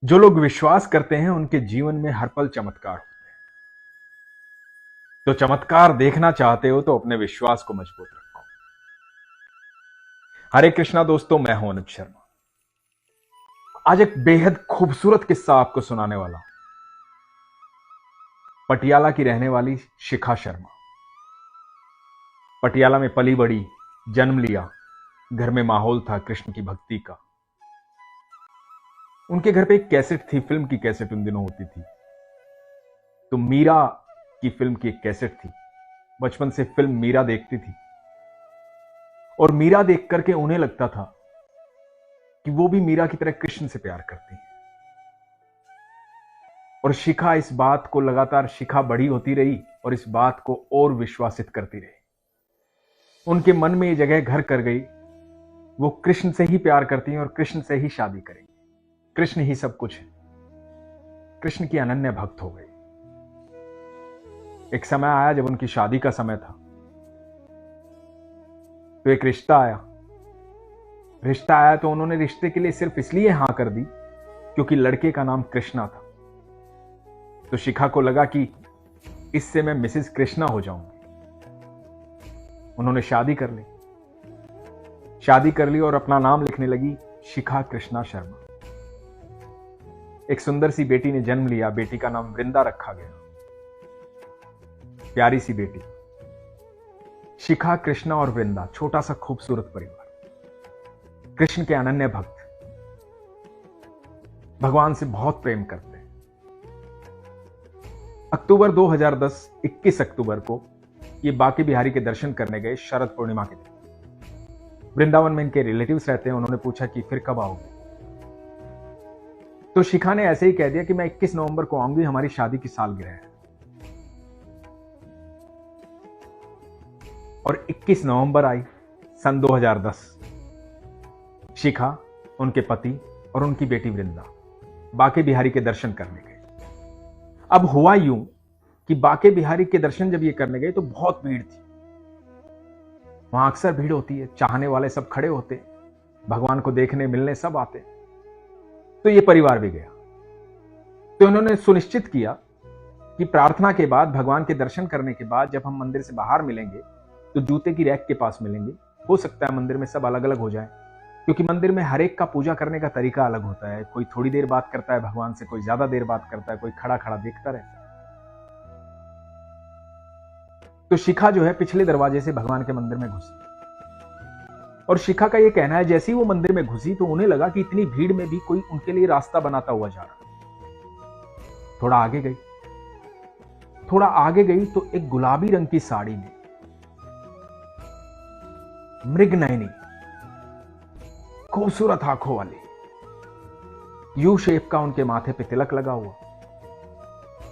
जो लोग विश्वास करते हैं उनके जीवन में हर पल चमत्कार होते हैं। तो चमत्कार देखना चाहते हो तो अपने विश्वास को मजबूत रखो। हरे कृष्णा दोस्तों, मैं हूं अनुज शर्मा। आज एक बेहद खूबसूरत किस्सा आपको सुनाने वाला हूं। पटियाला की रहने वाली शिखा शर्मा पटियाला में पली बड़ी, जन्म लिया। घर में माहौल था कृष्ण की भक्ति का। उनके घर पे एक कैसेट थी, फिल्म की कैसेट उन दिनों होती थी। तो मीरा की फिल्म की एक कैसेट थी। बचपन से फिल्म मीरा देखती थी और मीरा देख करके उन्हें लगता था कि वो भी मीरा की तरह कृष्ण से प्यार करती है। और शिखा इस बात को लगातार शिखा बड़ी होती रही और इस बात को और विश्वासित करती रही। उनके मन में ये जगह घर कर गई, वो कृष्ण से ही प्यार करती हैं और कृष्ण से ही शादी करेंगी। कृष्ण ही सब कुछ है। कृष्ण की अनन्य भक्त हो गई। एक समय आया जब उनकी शादी का समय था, तो एक रिश्ता आया तो उन्होंने रिश्ते के लिए सिर्फ इसलिए हां कर दी क्योंकि लड़के का नाम कृष्णा था। तो शिखा को लगा कि इससे मैं मिसेस कृष्णा हो जाऊंगी। उन्होंने शादी कर ली और अपना नाम लिखने लगी शिखा कृष्णा शर्मा। एक सुंदर सी बेटी ने जन्म लिया। बेटी का नाम वृंदा रखा गया। प्यारी सी बेटी। शिखा, कृष्णा और वृंदा, छोटा सा खूबसूरत परिवार। कृष्ण के अनन्य भक्त, भगवान से बहुत प्रेम करते हैं। अक्टूबर 2010, 21 अक्टूबर को ये बांके बिहारी के दर्शन करने गए शरद पूर्णिमा के दिन। वृंदावन में इनके रिलेटिव्स रहते हैं। उन्होंने पूछा कि फिर कब आओगे? तो शिखा ने ऐसे ही कह दिया कि मैं 21 नवंबर को आऊंगी, हमारी शादी की सालगिरह है। और 21 नवंबर आई सन 2010। शिखा, उनके पति और उनकी बेटी वृंदा बांके बिहारी के दर्शन करने गए। अब हुआ यूं कि बांके बिहारी के दर्शन जब ये करने गए तो बहुत भीड़ थी। वहां अक्सर भीड़ होती है, चाहने वाले सब खड़े होते, भगवान को देखने मिलने सब आते। तो ये परिवार भी गया। तो उन्होंने सुनिश्चित किया कि प्रार्थना के बाद, भगवान के दर्शन करने के बाद जब हम मंदिर से बाहर मिलेंगे तो जूते की रैक के पास मिलेंगे। हो सकता है मंदिर में सब अलग अलग हो जाए, क्योंकि मंदिर में हर एक का पूजा करने का तरीका अलग होता है। कोई थोड़ी देर बात करता है भगवान से, कोई ज्यादा देर बात करता है, कोई खड़ा खड़ा देखता रहता है। तो शिखा जो है पिछले दरवाजे से भगवान के मंदिर में घुसी। और शिखा का यह कहना है जैसे ही वो मंदिर में घुसी तो उन्हें लगा कि इतनी भीड़ में भी कोई उनके लिए रास्ता बनाता हुआ जा रहा। थोड़ा आगे गई तो एक गुलाबी रंग की साड़ी में, मृगनयनी, खूबसूरत आंखों वाली, यू शेप का उनके माथे पे तिलक लगा हुआ,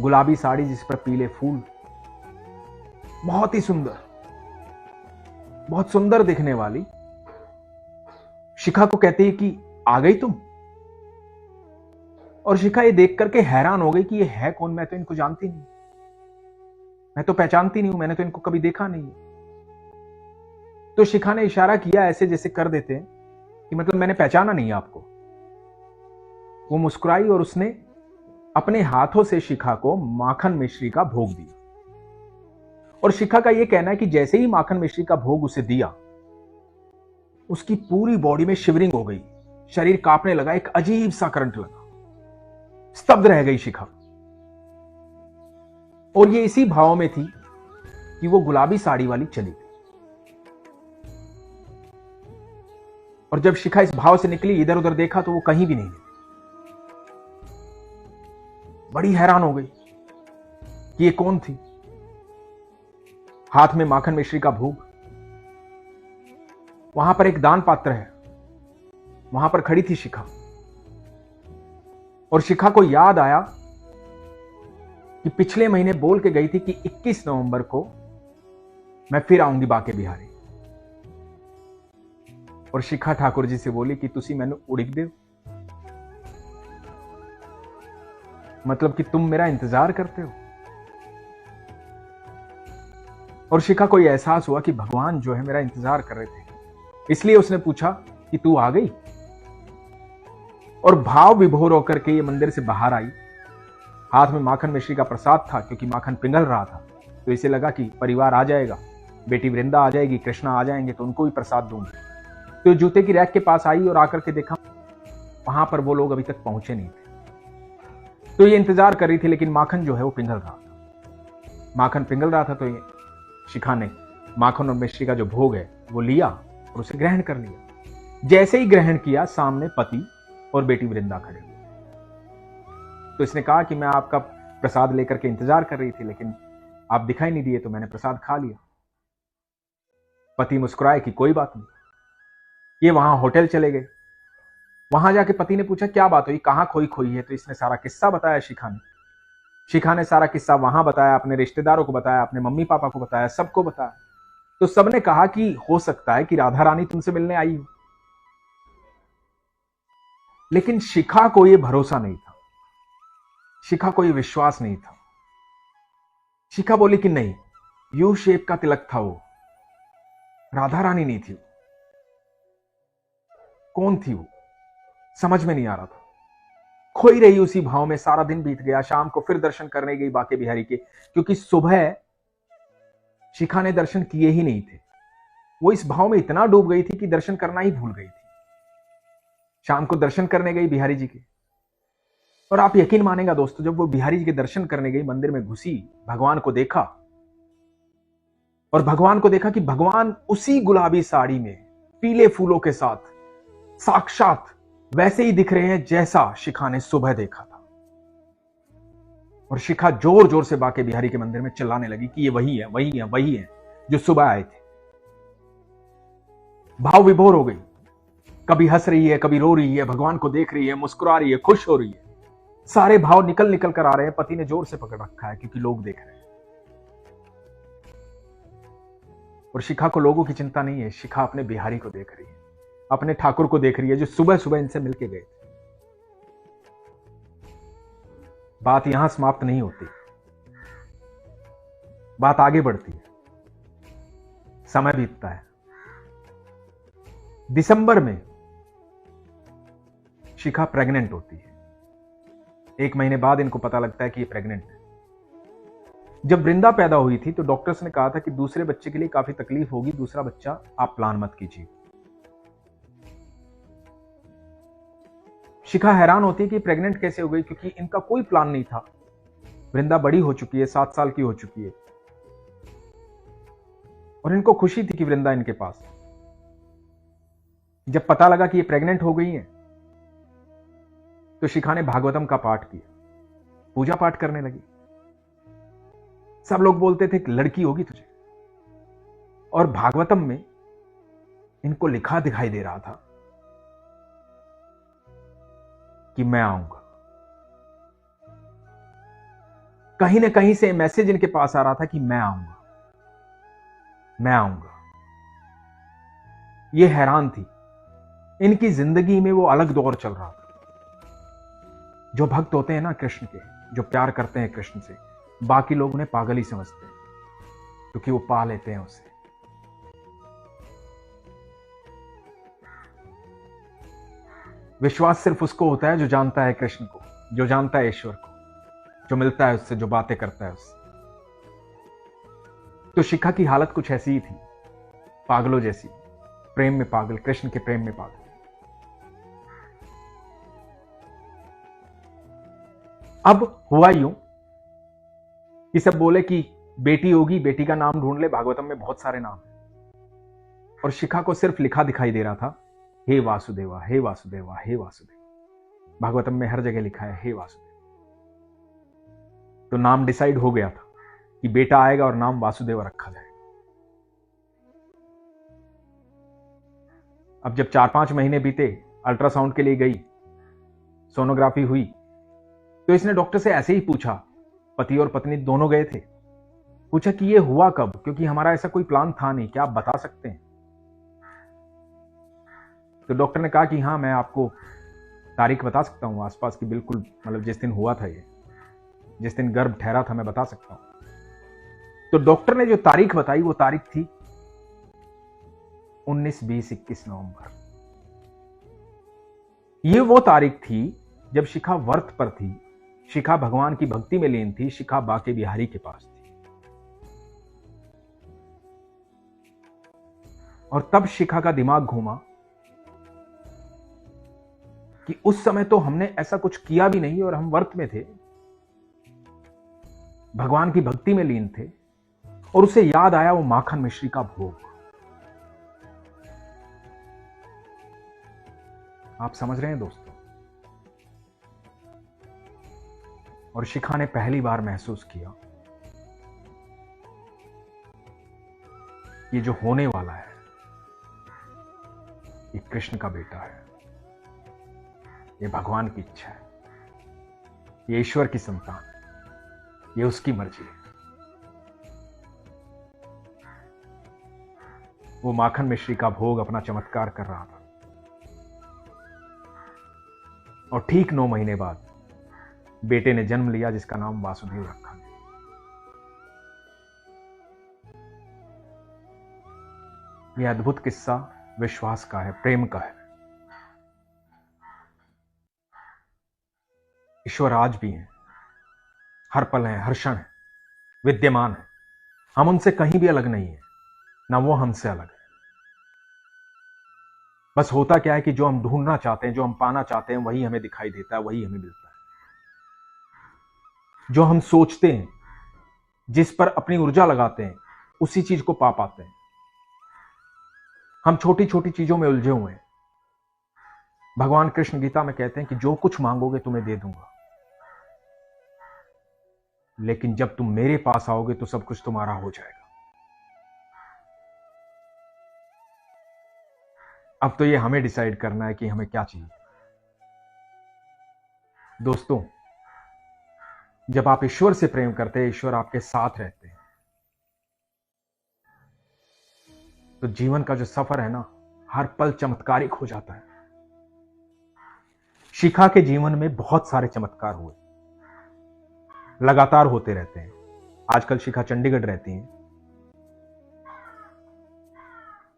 गुलाबी साड़ी जिस पर पीले फूल, बहुत ही सुंदर, बहुत सुंदर दिखने वाली शिखा को कहती है कि आ गई तुम? और शिखा ये देख करके हैरान हो गई कि ये है कौन, मैं तो इनको जानती नहीं, मैं तो पहचानती नहीं हूं, मैंने तो इनको कभी देखा नहीं। तो शिखा ने इशारा किया ऐसे जैसे कर देते हैं कि मतलब मैंने पहचाना नहीं आपको। वो मुस्कुराई और उसने अपने हाथों से शिखा को माखन मिश्री का भोग दिया। और शिखा का यह कहना है कि जैसे ही माखन मिश्री का भोग उसे दिया, उसकी पूरी बॉडी में शिवरिंग हो गई, शरीर कांपने लगा, एक अजीब सा करंट लगा, स्तब्ध रह गई शिखा। और ये इसी भाव में थी कि वो गुलाबी साड़ी वाली चली गई। और जब शिखा इस भाव से निकली, इधर उधर देखा तो वो कहीं भी नहीं थी। बड़ी हैरान हो गई कि ये कौन थी। हाथ में माखन मिश्री का भोग, वहां पर एक दान पात्र है, वहां पर खड़ी थी शिखा। और शिखा को याद आया कि पिछले महीने बोल के गई थी कि 21 नवंबर को मैं फिर आऊंगी बांके बिहारी। और शिखा ठाकुर जी से बोली कि तुसी मैनू उड़िक दो, मतलब कि तुम मेरा इंतजार करते हो। और शिखा को यह एहसास हुआ कि भगवान जो है मेरा इंतजार कर रहे थे, इसलिए उसने पूछा कि तू आ गई? और भाव विभोर होकर के ये मंदिर से बाहर आई। हाथ में माखन मिश्री का प्रसाद था, क्योंकि माखन पिघल रहा था, तो इसे लगा कि परिवार आ जाएगा, बेटी वृंदा आ जाएगी, कृष्णा आ जाएंगे तो उनको भी प्रसाद दूंगी। तो जूते की रैक के पास आई और आकर के देखा वहां पर वो लोग अभी तक पहुंचे नहीं थे। तो ये इंतजार कर रही थी, लेकिन माखन जो है वो पिघल रहा था। माखन पिघल रहा था तो ये शिखा ने माखन और मिश्री का जो भोग है वो लिया और उसे ग्रहण कर लिया। जैसे ही ग्रहण किया, सामने पति और बेटी वृंदा खड़े हुए। तो इसने कहा कि मैं आपका प्रसाद लेकर के इंतजार कर रही थी, लेकिन आप दिखाई नहीं दिए तो मैंने प्रसाद खा लिया। पति मुस्कुराए कि कोई बात नहीं। ये वहां होटल चले गए। वहां जाके पति ने पूछा क्या बात हुई, कहां खोई खोई है। तो इसने सारा किस्सा बताया शिखा ने। शिखा ने सारा किस्सा वहां बताया, अपने रिश्तेदारों को बताया, अपने मम्मी पापा को बताया, सबको बताया। तो सबने कहा कि हो सकता है कि राधा रानी तुमसे मिलने आई हो। लेकिन शिखा को यह भरोसा नहीं था, शिखा को यह विश्वास नहीं था। शिखा बोली कि नहीं, यू शेप का तिलक था वो, राधा रानी नहीं थी। कौन थी वो, समझ में नहीं आ रहा था। खोई रही उसी भाव में। सारा दिन बीत गया। शाम को फिर दर्शन करने गई बाके बिहारी के, क्योंकि सुबह शिखा ने दर्शन किए ही नहीं थे। वो इस भाव में इतना डूब गई थी कि दर्शन करना ही भूल गई थी। शाम को दर्शन करने गई बिहारी जी के, और आप यकीन मानेगा दोस्तों, जब वो बिहारी जी के दर्शन करने गई, मंदिर में घुसी, भगवान को देखा, और भगवान को देखा कि भगवान उसी गुलाबी साड़ी में पीले फूलों के साथ साक्षात वैसे ही दिख रहे हैं जैसा शिखा ने सुबह देखा था। और शिखा जोर जोर से बाके बिहारी के मंदिर में चिल्लाने लगी कि ये वही है, वही है, वही है जो सुबह आए थे। भाव विभोर हो गई। कभी हंस रही है, कभी रो रही है, भगवान को देख रही है, मुस्कुरा रही है, खुश हो रही है। सारे भाव निकल निकल कर आ रहे हैं। पति ने जोर से पकड़ रखा है क्योंकि लोग देख रहे हैं। और शिखा को लोगों की चिंता नहीं है। शिखा अपने बिहारी को देख रही है, अपने ठाकुर को देख रही है जो सुबह सुबह इनसे मिलके गए थे। बात यहां समाप्त नहीं होती, बात आगे बढ़ती है। समय बीतता है। दिसंबर में शिखा प्रेग्नेंट होती है। 1 महीने बाद इनको पता लगता है कि ये प्रेग्नेंट है। जब वृंदा पैदा हुई थी तो डॉक्टर्स ने कहा था कि दूसरे बच्चे के लिए काफी तकलीफ होगी, दूसरा बच्चा आप प्लान मत कीजिए। शिखा हैरान होती है कि प्रेग्नेंट कैसे हो गई, क्योंकि इनका कोई प्लान नहीं था। वृंदा बड़ी हो चुकी है, 7 साल की हो चुकी है, और इनको खुशी थी कि वृंदा इनके पास। जब पता लगा कि ये प्रेग्नेंट हो गई है तो शिखा ने भागवतम का पाठ किया, पूजा पाठ करने लगी। सब लोग बोलते थे कि लड़की होगी तुझे, और भागवतम में इनको लिखा दिखाई दे रहा था कि मैं आऊंगा। कहीं ना कहीं से मैसेज इनके पास आ रहा था कि मैं आऊंगा, मैं आऊंगा। ये हैरान थी। इनकी जिंदगी में वो अलग दौर चल रहा था। जो भक्त होते हैं ना कृष्ण के, जो प्यार करते हैं कृष्ण से, बाकी लोग उन्हें पागल ही समझते हैं, क्योंकि वो पा लेते हैं उसे। विश्वास सिर्फ उसको होता है जो जानता है कृष्ण को, जो जानता है ईश्वर को, जो मिलता है उससे, जो बातें करता है उससे। तो शिखा की हालत कुछ ऐसी ही थी, पागलों जैसी, प्रेम में पागल, कृष्ण के प्रेम में पागल। अब हुआ यूं कि सब बोले कि बेटी होगी, बेटी का नाम ढूंढ ले, भागवतम में बहुत सारे नाम हैं। और शिखा को सिर्फ लिखा दिखाई दे रहा था, हे वासुदेवा, हे वासुदेवा, हे वासुदेवा। भागवतम में हर जगह लिखा है हे वासुदेव। तो नाम डिसाइड हो गया था कि बेटा आएगा और नाम वासुदेव रखा जाएगा। अब जब 4-5 महीने बीते, अल्ट्रासाउंड के लिए गई, सोनोग्राफी हुई, तो इसने डॉक्टर से ऐसे ही पूछा, पति और पत्नी दोनों गए थे, पूछा कि ये हुआ कब, क्योंकि हमारा ऐसा कोई प्लान था नहीं, क्या आप बता सकते हैं? तो डॉक्टर ने कहा कि हाँ, मैं आपको तारीख बता सकता हूं आसपास की, बिल्कुल, मतलब जिस दिन हुआ था ये, जिस दिन गर्भ ठहरा था, मैं बता सकता हूं। तो डॉक्टर ने जो तारीख बताई वो तारीख थी 19, 20, 21 नवंबर। ये वो तारीख थी जब शिखा व्रत पर थी, शिखा भगवान की भक्ति में लीन थी, शिखा बाके बिहारी के पास थी। और तब शिखा का दिमाग घूमा कि उस समय तो हमने ऐसा कुछ किया भी नहीं और हम व्रत में थे, भगवान की भक्ति में लीन थे, और उसे याद आया वो माखन मिश्री का भोग। आप समझ रहे हैं दोस्तों? और शिखा ने पहली बार महसूस किया ये जो होने वाला है ये कृष्ण का बेटा है, ये भगवान की इच्छा है, ये ईश्वर की संतान, ये उसकी मर्जी है। वो माखन मिश्री का भोग अपना चमत्कार कर रहा था और ठीक 9 महीने बाद बेटे ने जन्म लिया जिसका नाम वासुदेव रखा गया। यह अद्भुत किस्सा विश्वास का है, प्रेम का है। ईश्वर आज भी है, हर पल है, हर क्षण है, विद्यमान है। हम उनसे कहीं भी अलग नहीं है, ना वो हमसे अलग है। बस होता क्या है कि जो हम ढूंढना चाहते हैं, जो हम पाना चाहते हैं, वही हमें दिखाई देता है, वही हमें मिलता है। जो हम सोचते हैं, जिस पर अपनी ऊर्जा लगाते हैं, उसी चीज को पा पाते हैं। हम छोटी छोटी चीजों में उलझे हुए हैं। भगवान कृष्ण गीता में कहते हैं कि जो कुछ मांगोगे तुम्हें दे दूंगा, लेकिन जब तुम मेरे पास आओगे तो सब कुछ तुम्हारा हो जाएगा। अब तो ये हमें डिसाइड करना है कि हमें क्या चाहिए। दोस्तों, जब आप ईश्वर से प्रेम करते हैं, ईश्वर आपके साथ रहते हैं, तो जीवन का जो सफर है ना, हर पल चमत्कारिक हो जाता है। शिखा के जीवन में बहुत सारे चमत्कार हुए, लगातार होते रहते हैं। आजकल शिखा चंडीगढ़ रहती हैं।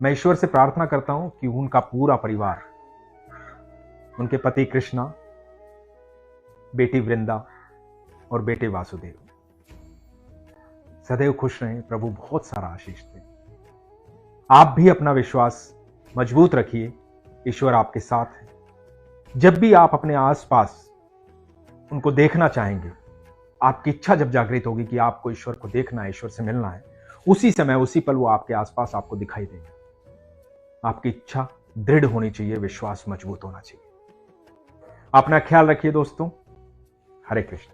मैं ईश्वर से प्रार्थना करता हूं कि उनका पूरा परिवार, उनके पति कृष्णा, बेटी वृंदा और बेटे वासुदेव सदैव खुश रहें, प्रभु बहुत सारा आशीष दें। आप भी अपना विश्वास मजबूत रखिए, ईश्वर आपके साथ है। जब भी आप अपने आसपास उनको देखना चाहेंगे, आपकी इच्छा जब जागृत होगी कि आपको ईश्वर को देखना है, ईश्वर से मिलना है, उसी समय उसी पल वो आपके आसपास आपको दिखाई देंगे। आपकी इच्छा दृढ़ होनी चाहिए, विश्वास मजबूत होना चाहिए। अपना ख्याल रखिए दोस्तों। हरे कृष्ण।